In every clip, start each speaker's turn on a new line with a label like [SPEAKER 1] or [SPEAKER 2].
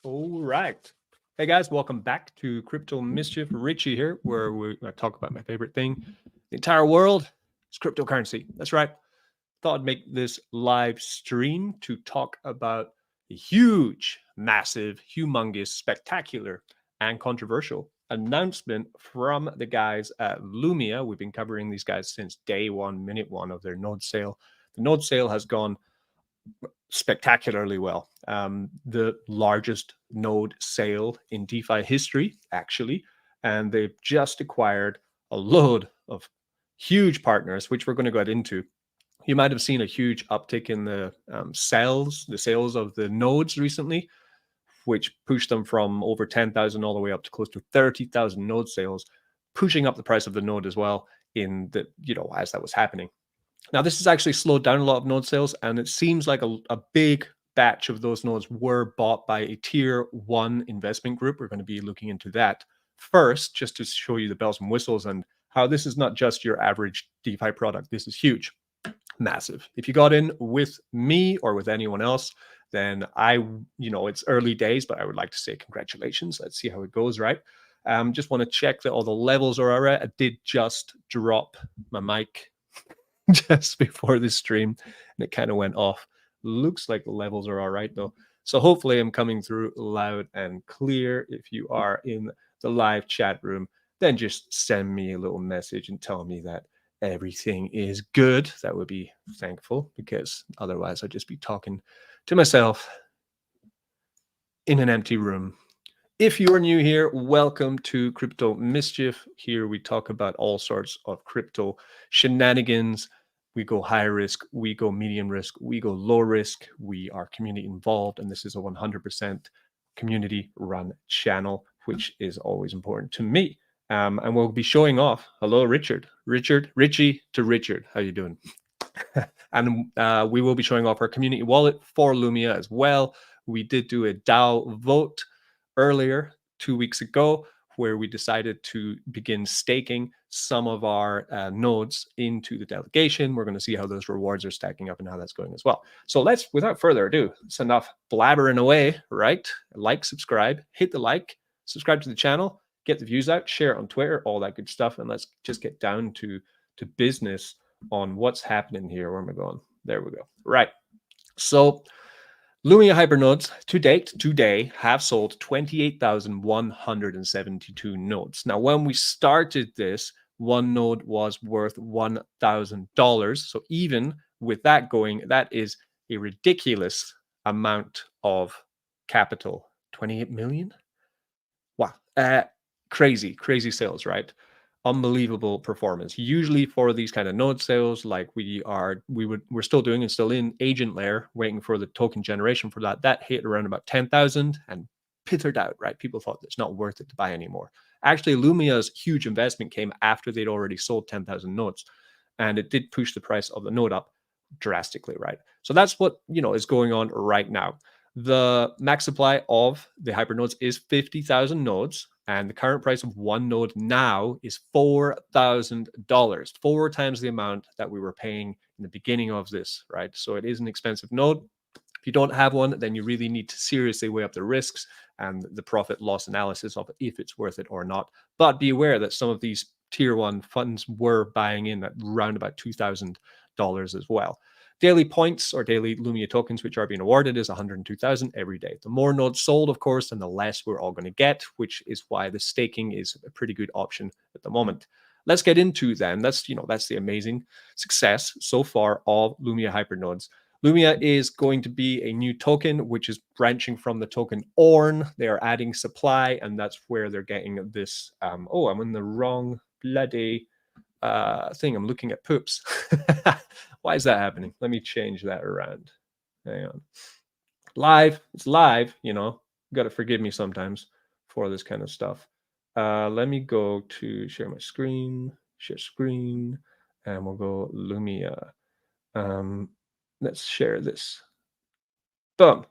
[SPEAKER 1] All right. Hey guys, welcome back to Crypto Mischief. Richie here, where I talk about my favorite thing. The entire world is cryptocurrency. That's right. Thought I'd make this live stream to talk about a huge, massive, humongous, spectacular, and controversial announcement from the guys at Lumia. We've been covering these guys since day one, minute one of their node sale. The node sale has gone spectacularly well. The largest node sale in DeFi history, actually. And they've just acquired a load of huge partners, which we're going to get into. You might have seen a huge uptick in the sales of the nodes recently, which pushed them from over 10,000 all the way up to close to 30,000 node sales, pushing up the price of the node as well in the, as that was happening. Now, this has actually slowed down a lot of node sales, and it seems like a big batch of those nodes were bought by a tier one investment group. We're going to be looking into that first, just to show you the bells and whistles and how this is not just your average DeFi product. This is huge, massive. If you got in with me or with anyone else, then it's early days, but I would like to say congratulations. Let's see how it goes, right? Just want to check that all the levels are all right. I did just drop my mic just before this stream and it kind of went off. Looks like the levels are all right though. So hopefully I'm coming through loud and clear. If you are in the live chat room, then just send me a little message and tell me that everything is good. That would be thankful, because otherwise I'd just be talking to myself in an empty room. If you are new here, welcome to Crypto Mischief. Here we talk about all sorts of crypto shenanigans. We go high risk, we go medium risk, we go low risk. We are community involved, and this is a 100% community run channel, which is always important to me. And we'll be showing off. Hello, Richie to Richard. How you doing? And we will be showing off our community wallet for Lumia as well. We did do a DAO vote earlier 2 weeks ago, where we decided to begin staking some of our nodes into the delegation. We're going to see how those rewards are stacking up and how that's going as well. So let's, without further ado, it's enough blabbering away, right? Like, subscribe, hit the like, subscribe to the channel, get the views out, share it on Twitter, all that good stuff. And let's just get down to business on what's happening here. Where am I going? There we go. Right. So Lumia Hypernodes to date, today, have sold 28,172 nodes. Now, when we started this, one node was worth $1,000. So even with that going, that is a ridiculous amount of capital. 28 million? Wow. Crazy sales, right? Unbelievable performance. Usually for these kind of node sales, like we're still doing and still in agent layer, waiting for the token generation for that hit around about 10,000 and petered out, right? People thought it's not worth it to buy anymore. Actually, Lumia's huge investment came after they'd already sold 10,000 nodes, and it did push the price of the node up drastically, right? So that's what is going on right now. The max supply of the Hypernodes is 50,000 nodes. And the current price of one node now is $4,000, 4 times the amount that we were paying in the beginning of this, right? So it is an expensive node. If you don't have one, then you really need to seriously weigh up the risks and the profit loss analysis of if it's worth it or not. But be aware that some of these tier one funds were buying in at around about $2,000 as well. Daily points or daily Lumia tokens, which are being awarded, is 102,000 every day. The more nodes sold, of course, then the less we're all going to get, which is why the staking is a pretty good option at the moment. Let's get into then. That's the amazing success so far of Lumia Hypernodes. Lumia is going to be a new token, which is branching from the token ORN. They are adding supply, and that's where they're getting this. Oh, I'm in the wrong bloody thing. I'm looking at poops. Why is that happening? Let me change that around. Hang on. Live. It's live, you got to forgive me sometimes for this kind of stuff. Let me go to share my screen, share screen, and we'll go Lumia. Let's share this. Boom.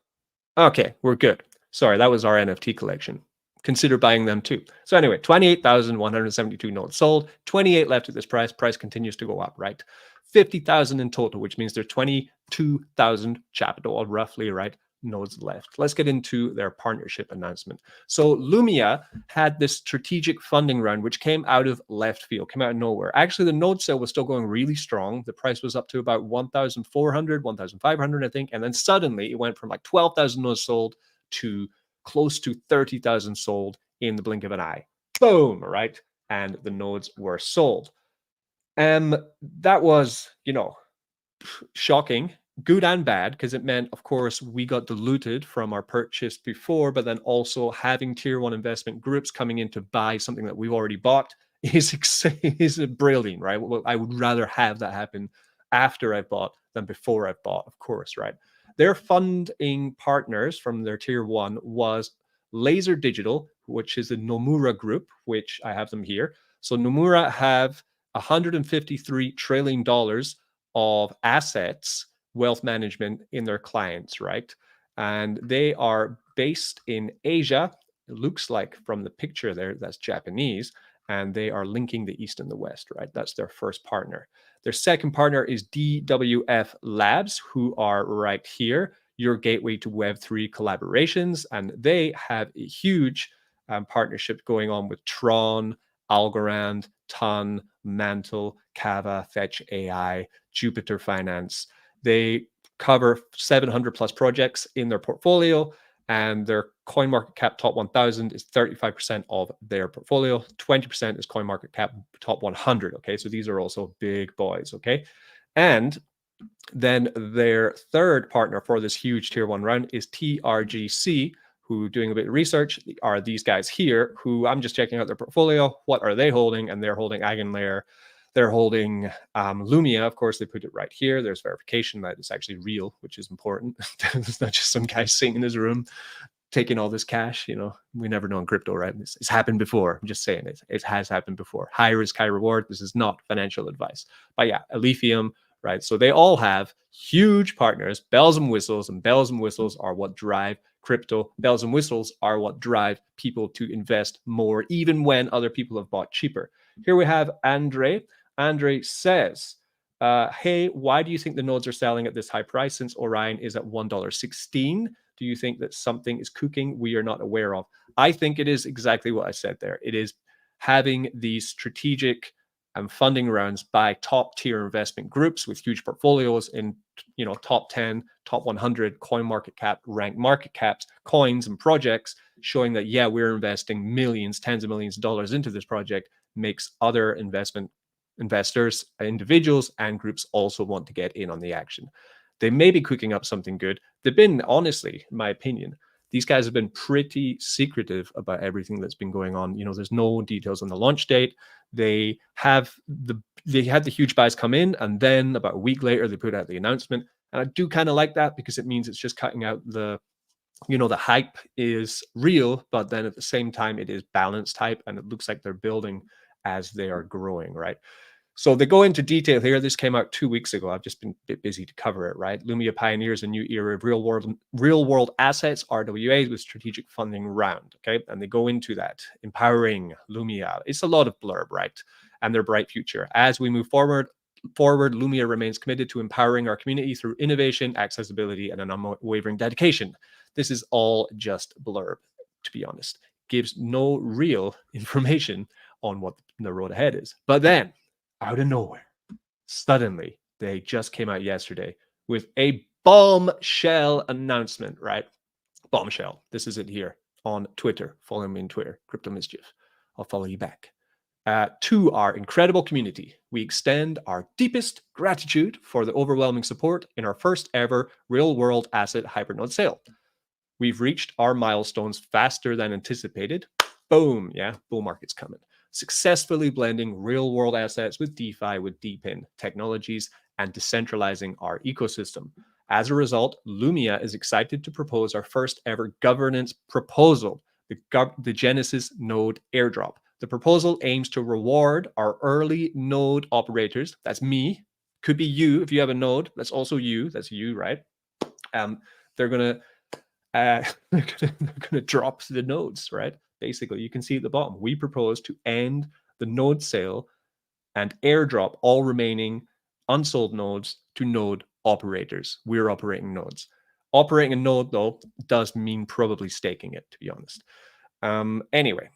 [SPEAKER 1] Okay, we're good. Sorry, that was our NFT collection. Consider buying them too. So anyway, 28,172 nodes sold, 28 left at this price. Price continues to go up, right? 50,000 in total, which means there's 22,000 capital, roughly, right? nodes left. Let's get into their partnership announcement. So Lumia had this strategic funding round, which came out of left field, came out of nowhere. Actually, the node sale was still going really strong. The price was up to about 1,400, 1,500, I think. And then suddenly it went from like 12,000 nodes sold to close to 30,000 sold in the blink of an eye. Boom, right? And the nodes were sold. That was, shocking, good and bad, because it meant, of course, we got diluted from our purchase before, but then also having tier one investment groups coming in to buy something that we've already bought is brilliant, right? Well, I would rather have that happen after I've bought than before I've bought, of course, right? Their funding partners from their tier one was Laser Digital, which is the Nomura group, which I have them here. So Nomura have $153 trillion of assets, wealth management in their clients, right? And they are based in Asia. It looks like from the picture there, that's Japanese, and they are linking the East and the West, right? That's their first partner. Their second partner is DWF Labs, who are right here, your gateway to Web3 collaborations. And they have a huge partnership going on with Tron, Algorand, Ton, Mantle, Kava, Fetch AI, Jupiter Finance. They cover 700 plus projects in their portfolio, and their CoinMarketCap top 1,000 is 35% of their portfolio. 20% is CoinMarketCap top 100. Okay, so these are also big boys. Okay, and then their third partner for this huge tier one round is TRGC, who, doing a bit of research, are these guys here, who I'm just checking out their portfolio. What are they holding? And they're holding Eigenlayer. They're holding Lumia. Of course, they put it right here. There's verification that it's actually real, which is important. It's not just some guy sitting in his room taking all this cash. We never know in crypto, right? It's happened before. I'm just saying it has happened before. High risk, high reward. This is not financial advice. But yeah, Alephium, right? So they all have huge partners, bells and whistles are what drive crypto. Bells and whistles are what drive people to invest more, even when other people have bought cheaper. Here we have Andre. Andre says, hey, why do you think the nodes are selling at this high price since Orion is at $1.16? Do you think that something is cooking we are not aware of? I think it is exactly what I said there. It is having these strategic funding rounds by top tier investment groups with huge portfolios in top 10, top 100 coin market cap, ranked market caps, coins and projects, showing that, yeah, we're investing millions, tens of millions of dollars into this project, makes other investors, individuals and groups also want to get in on the action. They may be cooking up something good. They've been, honestly, in my opinion, these guys have been pretty secretive about everything that's been going on. There's no details on the launch date. They had the huge buys come in, and then about a week later they put out the announcement. And I do kind of like that, because it means it's just cutting out the hype is real, but then at the same time it is balanced hype, and it looks like they're building as they are growing, right? So they go into detail here. This came out 2 weeks ago. I've just been a bit busy to cover it, right? Lumia pioneers a new era of real world assets, RWAs, with strategic funding round, okay? And they go into that, empowering Lumia. It's a lot of blurb, right? And their bright future. As we move forward, Lumia remains committed to empowering our community through innovation, accessibility, and an unwavering dedication. This is all just blurb, to be honest. Gives no real information on what the road ahead is. But then, out of nowhere, suddenly, they just came out yesterday with a bombshell announcement, right? Bombshell. This is it here on Twitter. Follow me on Twitter, Crypto Mischief. I'll follow you back. To our incredible community, we extend our deepest gratitude for the overwhelming support in our first ever real-world asset Hypernode sale. We've reached our milestones faster than anticipated. Boom, yeah, bull market's coming. Successfully blending real-world assets with DeFi with DePIN technologies and decentralizing our ecosystem. As a result, Lumia is excited to propose our first ever governance proposal, the Genesis Node Airdrop. The proposal aims to reward our early node operators. That's me. Could be you if you have a node. That's also you. That's you, right? They're gonna drop the nodes, right? Basically, you can see at the bottom, we propose to end the node sale and airdrop all remaining unsold nodes to node operators. We're operating nodes. Operating a node, though, does mean probably staking it, to be honest. Anyway,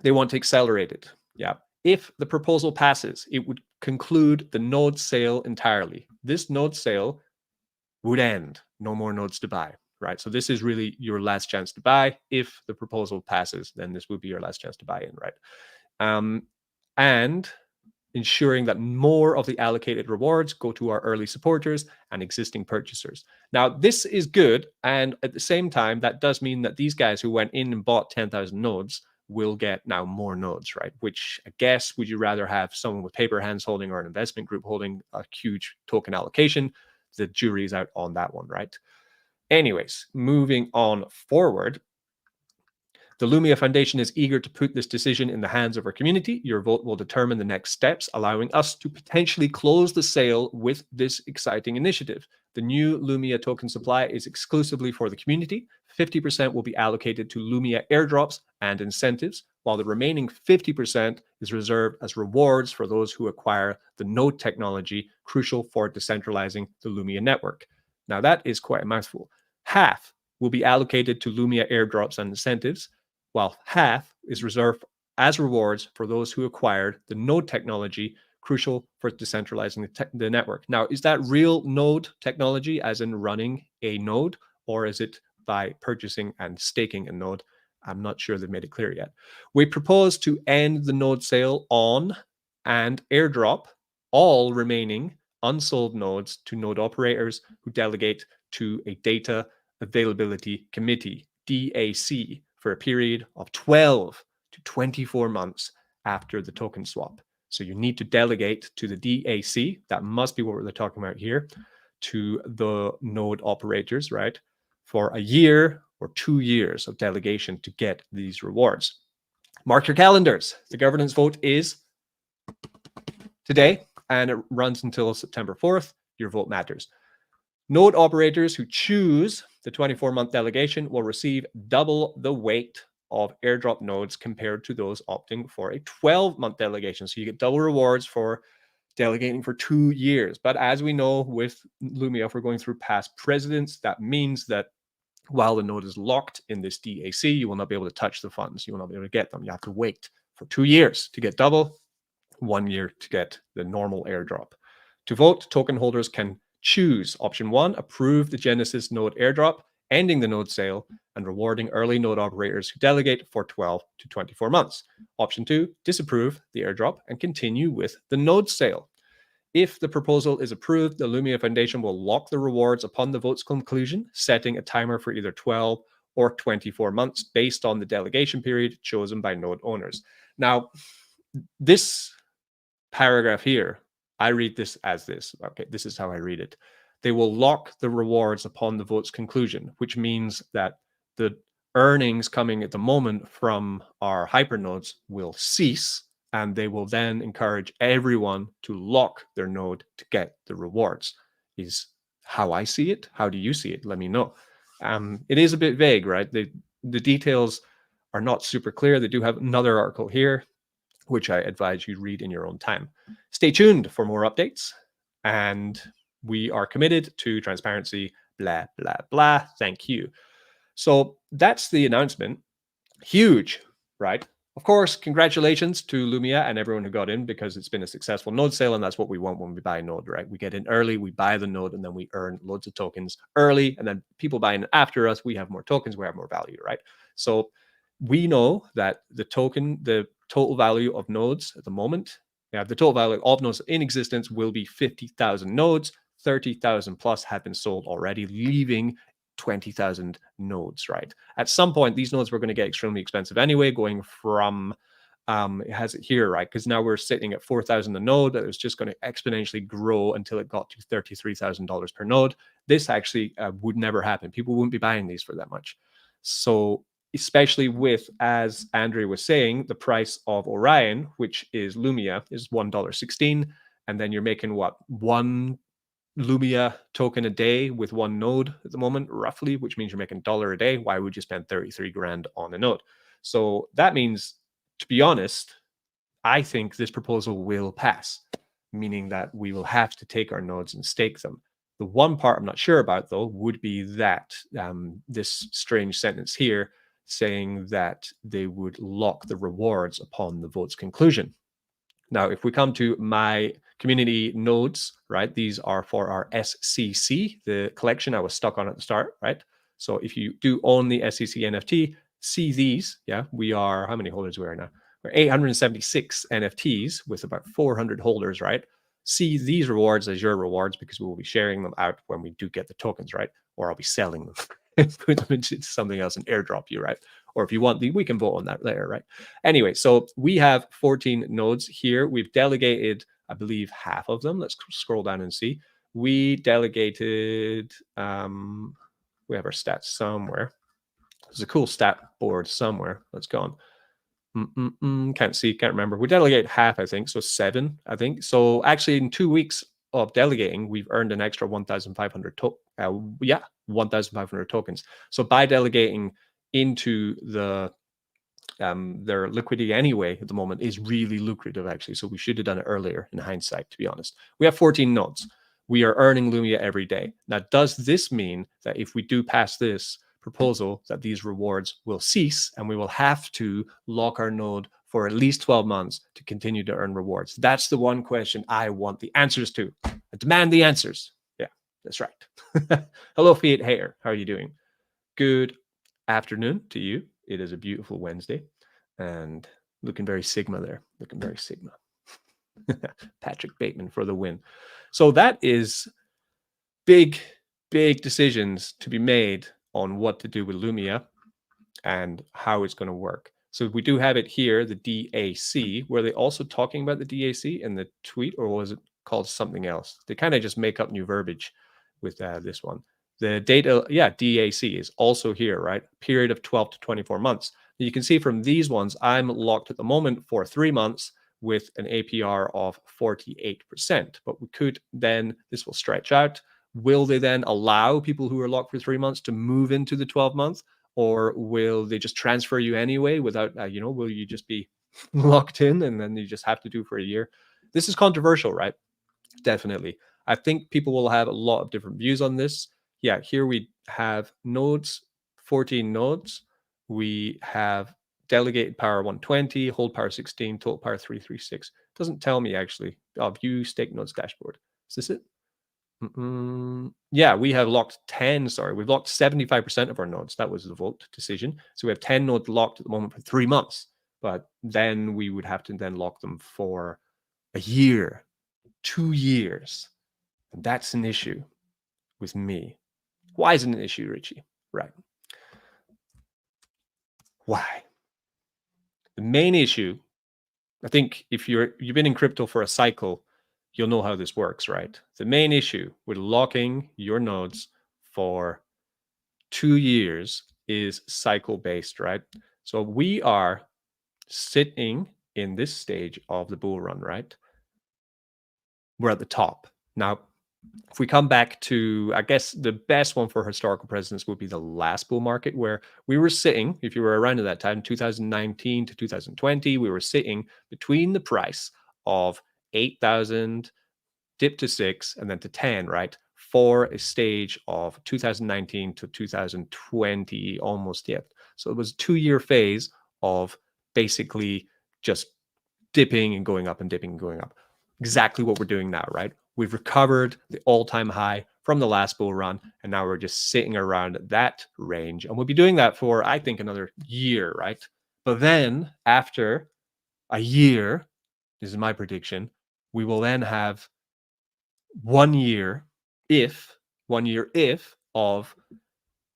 [SPEAKER 1] they want to accelerate it. Yeah. If the proposal passes, it would conclude the node sale entirely. This node sale would end. No more nodes to buy, right? So this is really your last chance to buy. If the proposal passes, then this would be your last chance to buy in, right? And ensuring that more of the allocated rewards go to our early supporters and existing purchasers. Now, this is good. And at the same time, that does mean that these guys who went in and bought 10,000 nodes will get now more nodes, right? Which I guess, would you rather have someone with paper hands holding or an investment group holding a huge token allocation? The jury is out on that one, right? Anyways, moving on forward. The Lumia Foundation is eager to put this decision in the hands of our community. Your vote will determine the next steps, allowing us to potentially close the sale with this exciting initiative. The new Lumia token supply is exclusively for the community. 50% will be allocated to Lumia airdrops and incentives, while the remaining 50% is reserved as rewards for those who acquire the node technology crucial for decentralizing the Lumia network. Now, that is quite a mouthful. Half will be allocated to Lumia airdrops and incentives, while half is reserved as rewards for those who acquired the node technology crucial for decentralizing the network. Now, is that real node technology, as in running a node, or is it by purchasing and staking a node? I'm not sure they've made it clear yet. We propose to end the node sale on and airdrop all remaining unsold nodes to node operators who delegate to a data availability committee, DAC, for a period of 12 to 24 months after the token swap. So you need to delegate to the DAC, that must be what we're talking about here, to the node operators, right, for a year or 2 years of delegation to get these rewards. Mark your calendars. The governance vote is today, and it runs until September 4th. Your vote matters. Node operators who choose the 24-month delegation will receive double the weight of airdrop nodes compared to those opting for a 12-month delegation. So you get double rewards for delegating for 2 years. But as we know with Lumia, if we're going through past presidents, that means that while the node is locked in this DAC, you will not be able to touch the funds. You will not be able to get them. You have to wait for 2 years to get double, 1 year to get the normal airdrop. To vote, token holders can choose option 1, approve the Genesis node airdrop, ending the node sale and rewarding early node operators who delegate for 12 to 24 months. Option 2, disapprove the airdrop and continue with the node sale. If the proposal is approved, the Lumia Foundation will lock the rewards upon the vote's conclusion, setting a timer for either 12 or 24 months based on the delegation period chosen by node owners. Now, this paragraph here, I read this as this. Okay, this is how I read it. They will lock the rewards upon the vote's conclusion, which means that the earnings coming at the moment from our hypernodes will cease, and they will then encourage everyone to lock their node to get the rewards, is how I see it. How do you see it? Let me know. It is a bit vague, right? The details are not super clear. They do have another article here, which I advise you read in your own time. Stay tuned for more updates, and we are committed to transparency, blah, blah, blah. Thank you. So that's the announcement. Huge, right? Of course, congratulations to Lumia and everyone who got in, because it's been a successful node sale, and that's what we want when we buy a node, right? We get in early, we buy the node, and then we earn loads of tokens early, and then people buy in after us, we have more tokens, we have more value, right? So we know that the total value of nodes at the moment, the total value of nodes in existence will be 50,000 nodes. 30,000 plus have been sold already, leaving 20,000 nodes, right? At some point, these nodes were going to get extremely expensive anyway, going from, it has it here, right? Because now we're sitting at 4,000 a node. That was just going to exponentially grow until it got to $33,000 per node. This actually would never happen. People wouldn't be buying these for that much. So especially with, as Andre was saying, the price of Orion, which is Lumia, is $1.16. And then you're making what, 1 Lumia token a day with 1 node at the moment, roughly, which means you're making $1 a day. Why would you spend 33 grand on a node? So that means, to be honest, I think this proposal will pass, meaning that we will have to take our nodes and stake them. The one part I'm not sure about, though, would be that this strange sentence here saying that they would lock the rewards upon the vote's conclusion. Now, if we come to my community nodes, right, these are for our SCC, the collection I was stuck on at the start, right? So if you do own the SCC NFT, see these, yeah, we are, how many holders we are now? We're 876 NFTs with about 400 holders, right? See these rewards as your rewards because we will be sharing them out when we do get the tokens, right? Or I'll be selling them and put them into something else and airdrop you, right? Or if you want, we can vote on that later, right? Anyway, so we have 14 nodes here. We've delegated, I believe, half of them. Let's scroll down and see. We delegated, we have our stats somewhere. There's a cool stat board somewhere. Let's go on. Can't see, can't remember. We delegate half, I think, so 7, I think. So actually in 2 weeks of delegating, we've earned an extra 1,500 1,500 tokens. So by delegating into their liquidity anyway at the moment is really lucrative, actually. So we should have done it earlier in hindsight, to be honest. We have 14 nodes. We are earning Lumia every day. Now, does this mean that if we do pass this proposal that these rewards will cease and we will have to lock our node for at least 12 months to continue to earn rewards? That's the one question I want the answers to. I demand the answers. Yeah, that's right. Hello, Fiat Hair. How are you doing? Good afternoon to you. It is a beautiful Wednesday and looking very Sigma there. Looking very Sigma. Patrick Bateman for the win. So that is big decisions to be made on what to do with Lumia and how it's going to work. So we do have it here, the DAC. Were they also talking about the DAC in the tweet, or was it called something else? They kind of just make up new verbiage with this one. The data, yeah, DAC is also here, right? Period of 12 to 24 months. You can see from these ones, I'm locked at the moment for 3 months with an APR of 48%. But we could then, this will stretch out. Will they then allow people who are locked for 3 months to move into the 12 months? Or will they just transfer you anyway without, will you just be locked in and then you just have to do for a year? This is controversial, right? Definitely. I think people will have a lot of different views on this. Yeah, here we have nodes, 14 nodes. We have delegated power 120, hold power 16, total power 336. Doesn't tell me actually. View stake nodes dashboard. Is this it? Yeah, we have locked 10. Sorry, we've locked 75% of our nodes. That was the vote decision. So we have 10 nodes locked at the moment for 3 months. But then we would have to then lock them for a year, 2 years. And that's an issue with me. Why is it an issue, Richie? Right. Why? The main issue, I think if you've been in crypto for a cycle, you'll know how this works, right? The main issue with locking your nodes for 2 years is cycle-based, right? So we are sitting in this stage of the bull run, right? We're at the top. Now, if we come back to, I guess the best one for historical precedence would be the last bull market, where we were sitting, if you were around at that time, 2019 to 2020, we were sitting between the price of 8,000, dip to 6, and then to 10, right? For a stage of 2019 to 2020, almost yet. So it was a 2-year phase of basically just dipping and going up and dipping and going up. Exactly what we're doing now, right? We've recovered the all-time high from the last bull run, and now we're just sitting around that range. And we'll be doing that for, I think, another year, right? But then after a year, this is my prediction, we will then have 1 year if of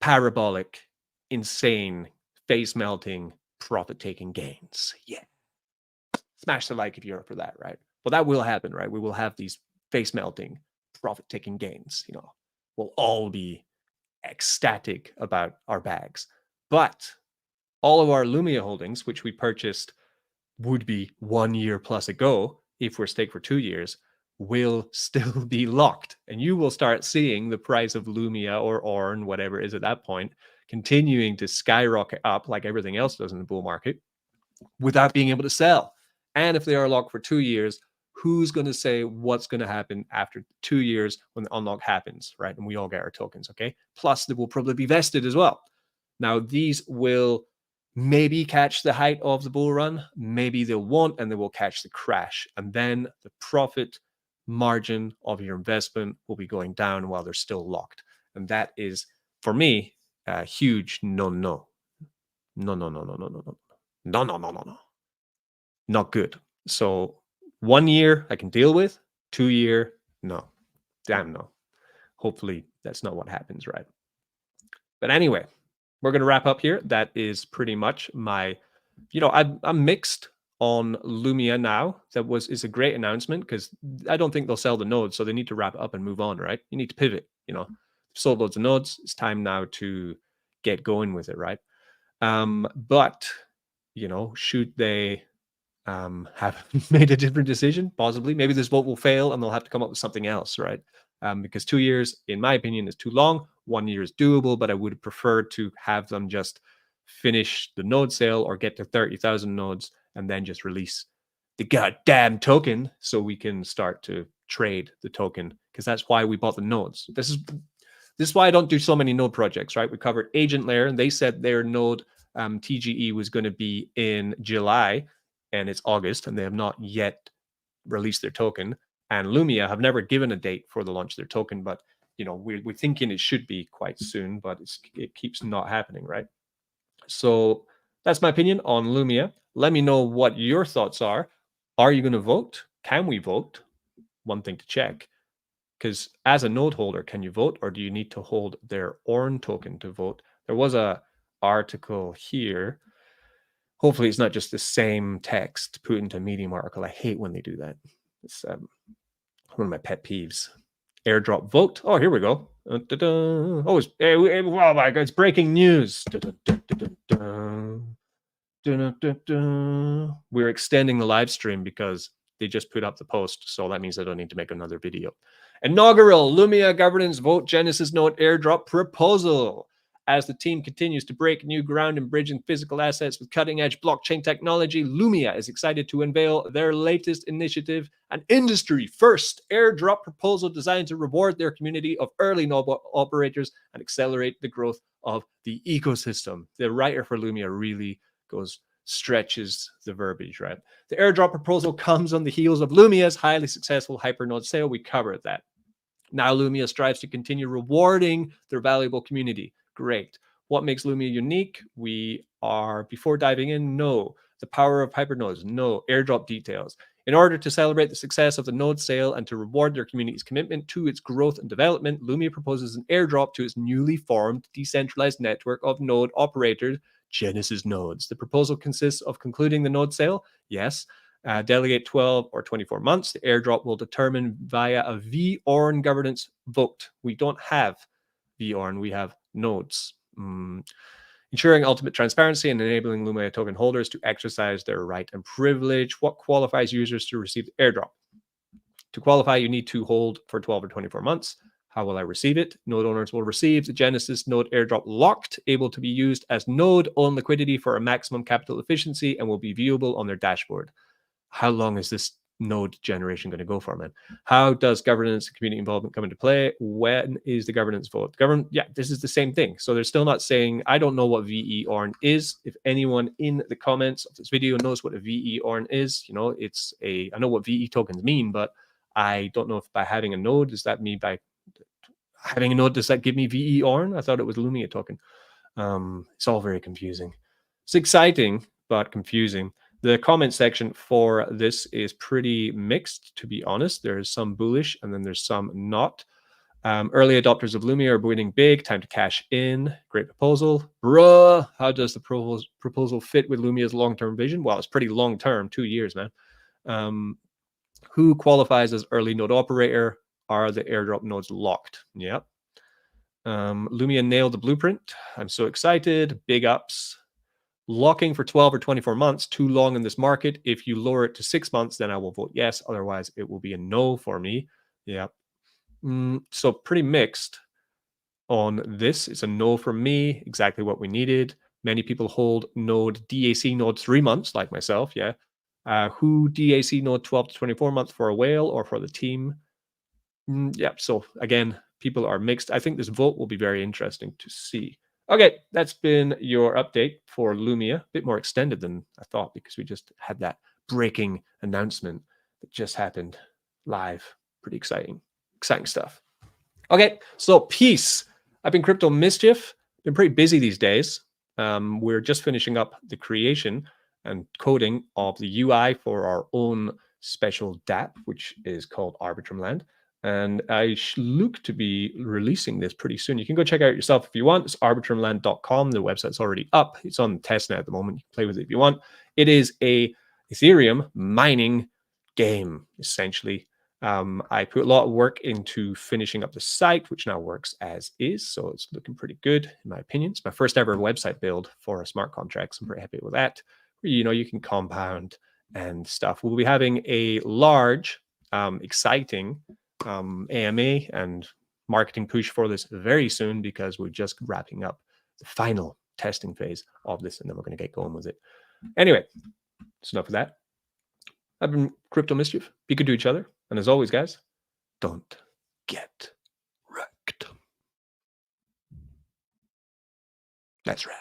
[SPEAKER 1] parabolic, insane, face-melting, profit-taking gains. Yeah. Smash the like if you're up for that, right? Well, that will happen, right? We will have these face-melting, profit-taking gains. We'll all be ecstatic about our bags. But all of our Lumia holdings, which we purchased would be 1 year plus ago, if we're staked for 2 years, will still be locked. And you will start seeing the price of Lumia or ORN, whatever it is at that point, continuing to skyrocket up like everything else does in the bull market without being able to sell. And if they are locked for 2 years, who's going to say what's going to happen after 2 years when the unlock happens, right? And we all get our tokens, okay? Plus, they will probably be vested as well. Now, these will maybe catch the height of the bull run, maybe they won't, and they will catch the crash. And then the profit margin of your investment will be going down while they're still locked. And that is, for me, a huge no. No. Not good. So 1 year I can deal with, 2 year, no. Damn no. Hopefully that's not what happens, right? But anyway, we're going to wrap up here. That is pretty much my, I'm mixed on Lumia now. Is a great announcement because I don't think they'll sell the nodes, so they need to wrap it up and move on, right? You need to pivot, sold loads of nodes. It's time now to get going with it, right? But, should they have made a different decision? Possibly. Maybe this vote will fail and they'll have to come up with something else, right? Because 2 years, in my opinion, is too long. 1 year is doable, but I would prefer to have them just finish the node sale or get to 30,000 nodes and then just release the goddamn token so we can start to trade the token, because that's why we bought the nodes. This is why I don't do so many node projects, right? We covered Agent Layer, and they said their node TGE was going to be in July, and it's August, and they have not yet released their token. And Lumia have never given a date for the launch of their token, but we're thinking it should be quite soon, but it keeps not happening, right? So that's my opinion on Lumia. Let me know what your thoughts are. Are you going to vote? Can we vote? One thing to check, because as a node holder, can you vote, or do you need to hold their ORN token to vote? There was a article here. Hopefully it's not just the same text put into a Medium article. I hate when they do that. It's one of my pet peeves. Airdrop vote. Oh, here we go. Oh, oh my God, it's breaking news. We're extending the live stream because they just put up the post, so that means I don't need to make another video. Inaugural Lumia governance vote Genesis node airdrop proposal. As the team continues to break new ground in bridging physical assets with cutting-edge blockchain technology, Lumia is excited to unveil their latest initiative, an industry-first airdrop proposal designed to reward their community of early node operators and accelerate the growth of the ecosystem. The writer for Lumia really stretches the verbiage, right? The airdrop proposal comes on the heels of Lumia's highly successful Hypernode sale. We covered that. Now Lumia strives to continue rewarding their valuable community. Great. What makes Lumia unique? Before diving in, no. The power of Hypernodes, no. Airdrop details. In order to celebrate the success of the node sale and to reward their community's commitment to its growth and development, Lumia proposes an airdrop to its newly formed decentralized network of node operators, Genesis nodes. The proposal consists of concluding the node sale, yes. Delegate 12 or 24 months. The airdrop will determine via a VORN governance vote. We don't have VORN, we have nodes. Ensuring ultimate transparency and enabling Lumia token holders to exercise their right and privilege. What qualifies users to receive the airdrop? To qualify, you need to hold for 12 or 24 months. How will I receive it? Node owners will receive the Genesis node airdrop locked, able to be used as node-owned liquidity for a maximum capital efficiency, and will be viewable on their dashboard. How long is this node generation going to go for, man? How does governance and community involvement come into play? When is the governance vote? This is the same thing. So they're still not saying, I don't know what VEORN is. If anyone in the comments of this video knows what a VEORN is, I know what VE tokens mean, but I don't know if by having a node, does that give me VEORN? I thought it was Lumia token. It's all very confusing. It's exciting, but confusing. The comment section for this is pretty mixed, to be honest. There's some bullish and then there's some not. Early adopters of Lumia are winning big. Time to cash in. Great proposal. Bruh, how does the proposal fit with Lumia's long-term vision? Well, it's pretty long-term, 2 years, man. Who qualifies as early node operator? Are the airdrop nodes locked? Yep. Lumia nailed the blueprint. I'm so excited. Big ups. Locking for 12 or 24 months, too long in this market. If you lower it to 6 months, then I will vote yes. Otherwise, it will be a no for me. Yeah. So pretty mixed on this. It's a no for me. Exactly what we needed. Many people hold node DAC node 3 months, like myself. Yeah. Who DAC node 12 to 24 months for a whale or for the team? Yeah, so again, people are mixed. I think this vote will be very interesting to see. Okay, that's been your update for Lumia. A bit more extended than I thought because we just had that breaking announcement that just happened live. Pretty exciting stuff. Okay, so peace. I've been Crypto Mischief. Been pretty busy these days. We're just finishing up the creation and coding of the UI for our own special dApp, which is called Arbitrum Land. And I look to be releasing this pretty soon. You can go check it out yourself if you want. It's arbitrumland.com. The website's already up. It's on testnet at the moment. You can play with it if you want. It is a Ethereum mining game, essentially. I put a lot of work into finishing up the site, which now works as is. So it's looking pretty good, in my opinion. It's my first ever website build for a smart contract. So I'm pretty happy with that. You know, you can compound and stuff. We'll be having a large, exciting AMA and marketing push for this very soon because we're just wrapping up the final testing phase of this and then we're going to get going with it. Anyway, that's enough of that. I've been Crypto Mischief. Be good to each other. And as always, guys, don't get wrecked. That's right.